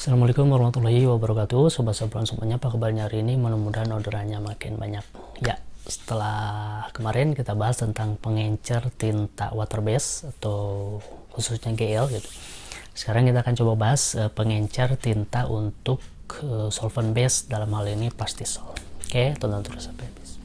Assalamualaikum warahmatullahi wabarakatuh. Sobat Sabron semuanya, apa kabarnya hari ini? Mudah-mudahan orderannya makin banyak. Ya, setelah kemarin kita bahas tentang pengencer tinta water base atau khususnya GL gitu. Sekarang kita akan coba bahas pengencer tinta untuk solvent base, dalam hal ini Plastisol. Oke, tonton terus sampai habis.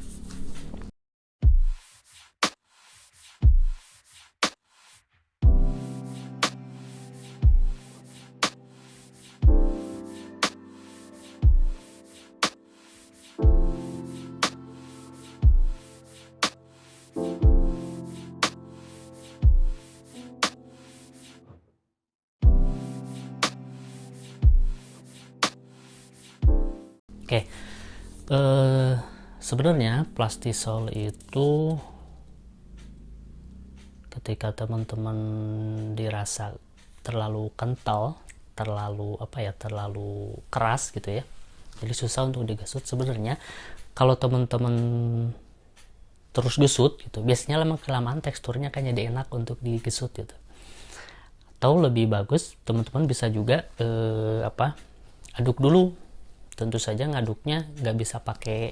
Oke, sebenarnya Plastisol itu ketika teman-teman dirasa terlalu kental, terlalu terlalu keras gitu ya, jadi susah untuk digesut. Sebenarnya kalau teman-teman terus gesut gitu, biasanya lama kelamaan teksturnya kan jadi enak untuk digesut gitu. Atau lebih bagus teman-teman bisa juga aduk dulu. Tentu saja ngaduknya nggak bisa pakai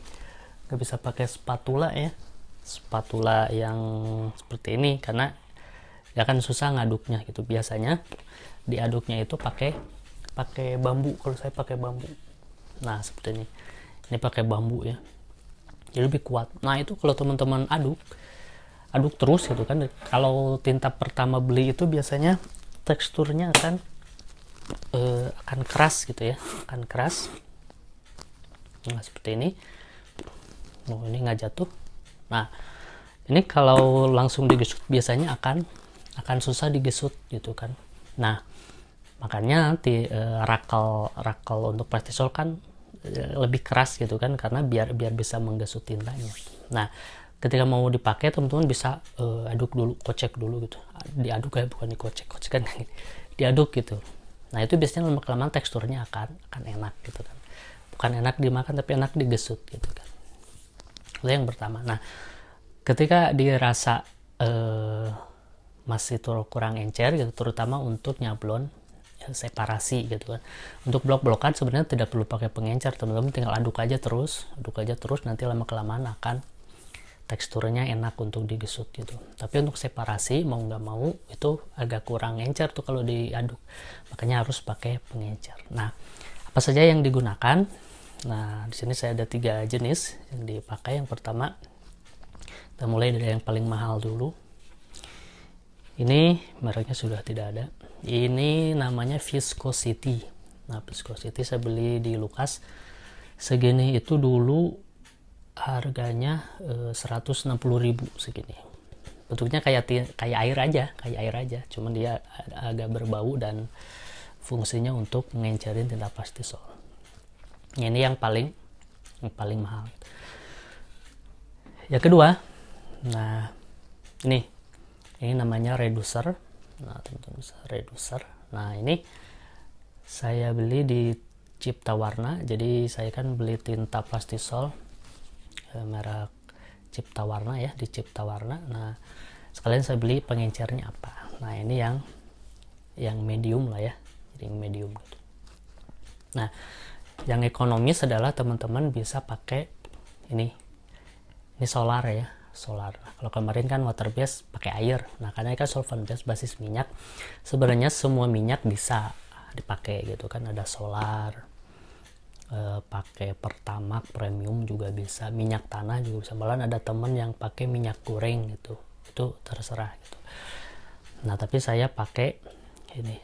spatula ya, spatula yang seperti ini, karena ya kan susah ngaduknya gitu. Biasanya diaduknya itu pakai bambu. Kalau saya pakai bambu, nah seperti ini pakai bambu ya, jadi lebih kuat. Nah itu kalau teman-teman aduk terus gitu kan, kalau tinta pertama beli itu biasanya teksturnya akan keras gitu ya, akan keras. Nah seperti ini. Oh, ini nggak jatuh. Nah ini kalau langsung digesut biasanya akan susah digesut gitu kan. Nah makanya rakel untuk Plastisol kan lebih keras gitu kan, karena biar bisa menggesut tintanya. Nah ketika mau dipakai teman-teman bisa aduk dulu, kocek dulu gitu. Diaduk ya, bukan dikocek kan. Diaduk gitu. Nah itu biasanya lama kelamaan teksturnya akan enak gitu kan. Bukan enak dimakan tapi enak digesut gitu kan. Itu yang pertama. Nah ketika dirasa masih kurang encer gitu, terutama untuk nyablon separasi gitu kan. Untuk blok-blokan sebenarnya tidak perlu pakai pengencer, teman-teman tinggal aduk aja terus, nanti lama kelamaan akan teksturnya enak untuk digesut gitu. Tapi untuk separasi mau nggak mau itu agak kurang encer tuh kalau diaduk, makanya harus pakai pengencer. Nah apa saja yang digunakan? Nah di sini saya ada 3 jenis yang dipakai. Yang pertama kita mulai dari yang paling mahal dulu. Ini mereknya sudah tidak ada. Ini namanya Viscosity. Nah Viscosity saya beli di Lukas. Segini itu dulu harganya 160.000 segini. Bentuknya kayak air aja, cuman dia agak berbau dan fungsinya untuk mengencerin tinta Plastisol. Ini yang paling mahal. Yang kedua, nah ini namanya reducer. Nah teman-teman bisa reducer. Nah ini saya beli di Cipta Warna. Jadi saya kan beli tinta Plastisol merek Cipta Warna ya, di Cipta Warna. Nah sekalian saya beli pengencernya apa. Nah ini yang medium lah ya, jadi yang medium gitu. Nah yang ekonomis adalah teman-teman bisa pakai ini solar ya, solar. Nah, kalau kemarin kan water base pakai air. Nah karena kan solvent base basis minyak, sebenarnya semua minyak bisa dipakai gitu kan. Ada solar, pakai Pertamax premium juga bisa, minyak tanah juga bisa. Malah ada temen yang pakai minyak goreng gitu, itu terserah gitu. Nah tapi saya pakai ini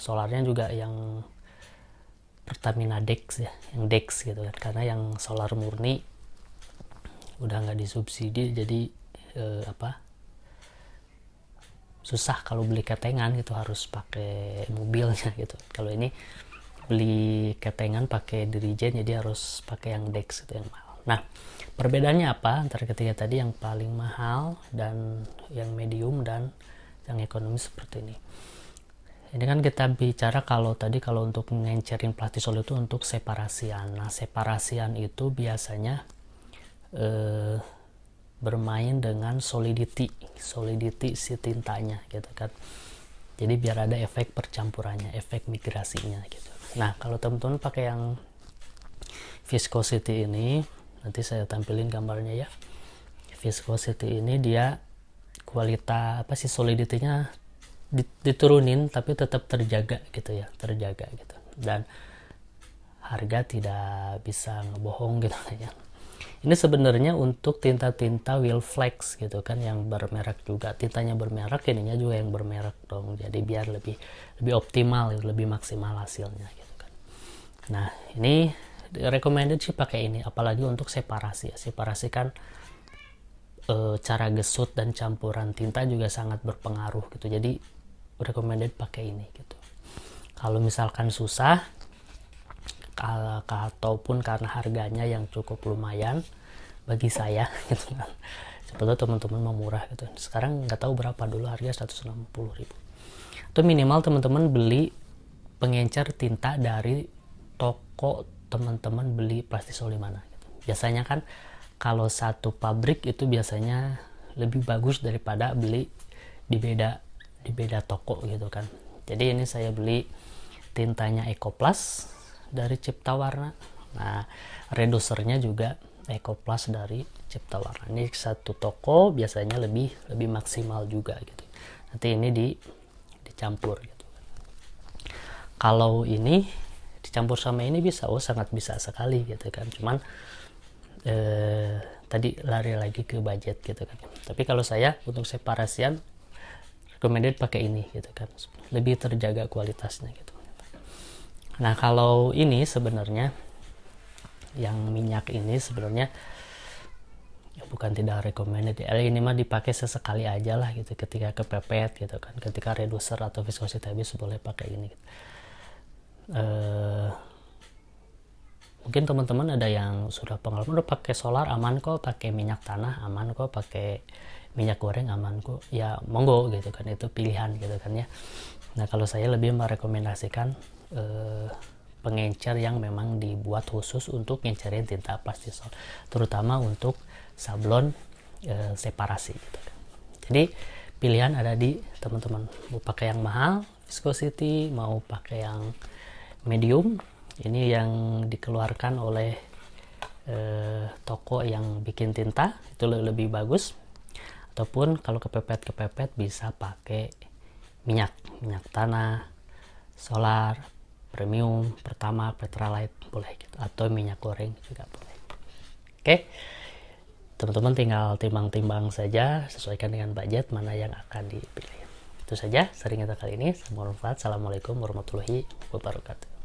solarnya juga yang Pertamina Dex ya, yang Dex gitu kan, karena yang solar murni udah nggak disubsidi, jadi susah kalau beli ketengan gitu, harus pakai mobilnya gitu. Kalau ini beli ketengan pakai dirijen, jadi harus pakai yang Dex itu yang mahal. Nah perbedaannya apa antara ketiga tadi, yang paling mahal dan yang medium dan yang ekonomis seperti ini. Ini kan kita bicara kalau untuk mengencerin Plastisol itu untuk separasian. Nah separasian itu biasanya bermain dengan solidity si tintanya gitu kan. Jadi biar ada efek percampurannya, efek migrasinya gitu. Nah, kalau teman-teman pakai yang viscosity ini, nanti saya tampilin gambarnya ya. Viscosity ini dia kualitas solidity-nya diturunin tapi tetap terjaga gitu ya, terjaga gitu. Dan harga tidak bisa ngebohong gitu ya. Ini sebenarnya untuk tinta-tinta Wilflex gitu kan, yang bermerek juga, tintanya bermerek, ininya juga yang bermerek dong. Jadi biar lebih optimal, lebih maksimal hasilnya gitu kan. Nah, ini recommended sih pakai ini, apalagi untuk separasi. Separasi kan cara gesut dan campuran tinta juga sangat berpengaruh gitu. Jadi recommended pakai ini gitu. Kalau misalkan susah, ataupun karena harganya yang cukup lumayan bagi saya gitu kan, siapa tahu teman-teman mau murah gitu. Sekarang nggak tahu berapa, dulu harga 160.000. Itu minimal teman-teman beli pengencer tinta dari toko teman-teman beli Plastisol di mana gitu. Biasanya kan kalau satu pabrik itu biasanya lebih bagus daripada beli di beda toko gitu kan. Jadi ini saya beli tintanya Ecoplus dari Cipta Warna. Nah, redusernya juga Ecoplus dari Cipta Warna. Ini satu toko biasanya lebih maksimal juga gitu. Nanti ini dicampur gitu. Kalau ini dicampur sama ini bisa, sangat bisa sekali gitu kan. Cuman tadi lari lagi ke budget gitu kan. Tapi kalau saya untuk separasian recommended pakai ini gitu kan. Lebih terjaga kualitasnya gitu. Nah, kalau ini sebenarnya yang minyak ini sebenarnya ya bukan tidak recommended ya. Ini mah dipakai sesekali aja lah gitu, ketika kepepet gitu kan. Ketika reducer atau viscosity habis boleh pakai ini gitu. Mungkin teman-teman ada yang sudah pengalaman udah pakai solar aman kok, pakai minyak tanah aman kok, pakai minyak goreng aman kok, ya monggo gitu kan, itu pilihan gitu kan ya. Nah, kalau saya lebih merekomendasikan pengencer yang memang dibuat khusus untuk ngencerin tinta Plastisol, terutama untuk sablon separasi gitu kan. Jadi pilihan ada di teman-teman, mau pakai yang mahal viscosity, mau pakai yang medium, ini yang dikeluarkan oleh toko yang bikin tinta itu lebih bagus. Ataupun kalau kepepet bisa pakai minyak tanah, solar, premium, pertama, petralite boleh gitu, atau minyak goreng juga boleh. Oke, teman-teman tinggal timbang-timbang saja, sesuaikan dengan budget mana yang akan dipilih. Itu saja sharing kita kali ini, semoga bermanfaat. Assalamualaikum warahmatullahi wabarakatuh.